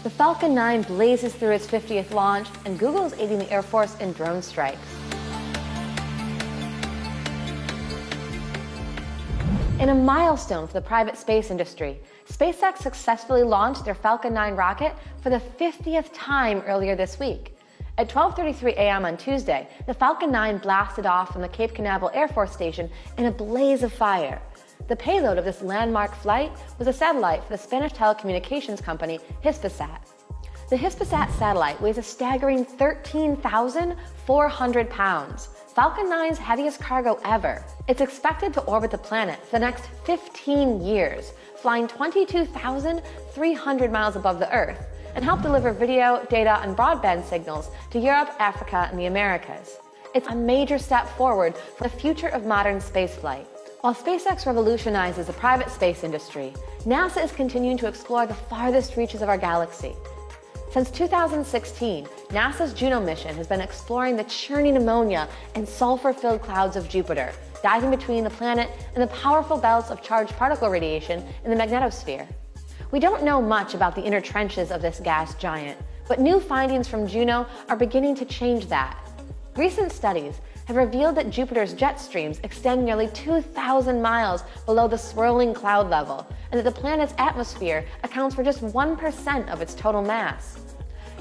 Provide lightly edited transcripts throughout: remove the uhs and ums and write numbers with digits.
The Falcon 9 blazes through its 50th launch, and Google is aiding the Air Force in drone strikes. In a milestone for the private space industry, SpaceX successfully launched their Falcon 9 rocket for the 50th time earlier this week. At 12:33 a.m. on Tuesday, the Falcon 9 blasted off from the Cape Canaveral Air Force Station in a blaze of fire. The payload of this landmark flight was a satellite for the Spanish telecommunications company Hispasat. The Hispasat satellite weighs a staggering 13,400 pounds, Falcon 9's heaviest cargo ever. It's expected to orbit the planet for the next 15 years, flying 22,300 miles above the Earth, and help deliver video, data, and broadband signals to Europe, Africa, and the Americas. It's a major step forward for the future of modern spaceflight. While SpaceX revolutionizes the private space industry, NASA is continuing to explore the farthest reaches of our galaxy. Since 2016, NASA's Juno mission has been exploring the churning ammonia and sulfur-filled clouds of Jupiter, diving between the planet and the powerful belts of charged particle radiation in the magnetosphere. We don't know much about the inner trenches of this gas giant, but new findings from Juno are beginning to change that. Recent studies have revealed that Jupiter's jet streams extend nearly 2,000 miles below the swirling cloud level, and that the planet's atmosphere accounts for just 1% of its total mass.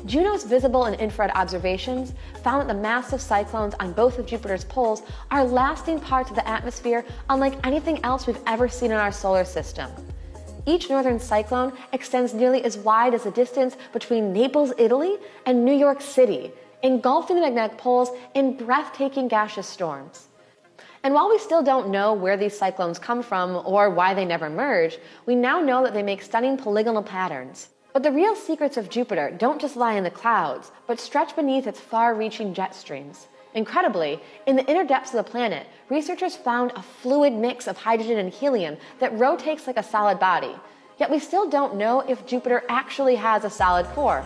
Juno's visible and infrared observations found that the massive cyclones on both of Jupiter's poles are lasting parts of the atmosphere unlike anything else we've ever seen in our solar system. Each northern cyclone extends nearly as wide as the distance between Naples, Italy, and New York City, engulfing the magnetic poles in breathtaking gaseous storms. And while we still don't know where these cyclones come from or why they never merge, we now know that they make stunning polygonal patterns. But the real secrets of Jupiter don't just lie in the clouds, but stretch beneath its far-reaching jet streams. Incredibly, in the inner depths of the planet, researchers found a fluid mix of hydrogen and helium that rotates like a solid body. Yet we still don't know if Jupiter actually has a solid core.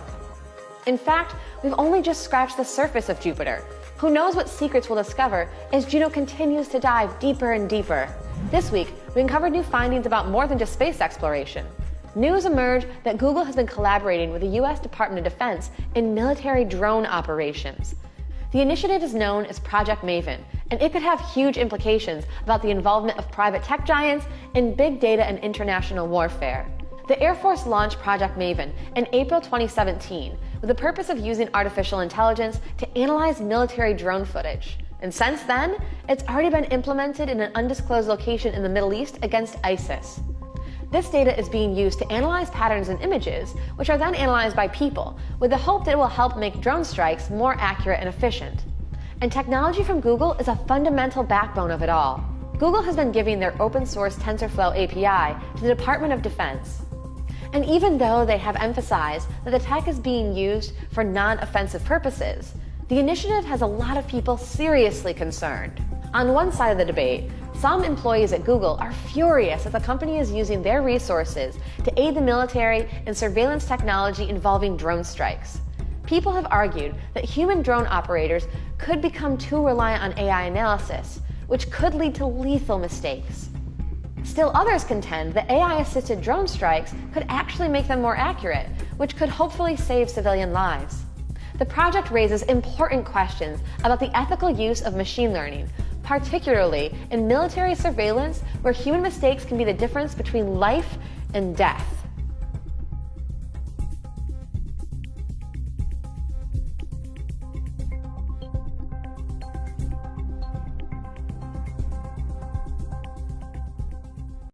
In fact, we've only just scratched the surface of Jupiter. Who knows what secrets we'll discover as Juno continues to dive deeper and deeper. This week, we uncovered new findings about more than just space exploration. News emerged that Google has been collaborating with the U.S. Department of Defense in military drone operations. The initiative is known as Project Maven, and it could have huge implications about the involvement of private tech giants in big data and international warfare. The Air Force launched Project Maven in April 2017 with the purpose of using artificial intelligence to analyze military drone footage. And since then, it's already been implemented in an undisclosed location in the Middle East against ISIS. This data is being used to analyze patterns and images, which are then analyzed by people, with the hope that it will help make drone strikes more accurate and efficient. And technology from Google is a fundamental backbone of it all. Google has been giving their open-source TensorFlow API to the Department of Defense. And even though they have emphasized that the tech is being used for non-offensive purposes, the initiative has a lot of people seriously concerned. On one side of the debate, some employees at Google are furious that the company is using their resources to aid the military in surveillance technology involving drone strikes. People have argued that human drone operators could become too reliant on AI analysis, which could lead to lethal mistakes. Still others contend that AI-assisted drone strikes could actually make them more accurate, which could hopefully save civilian lives. The project raises important questions about the ethical use of machine learning, particularly in military surveillance where human mistakes can be the difference between life and death.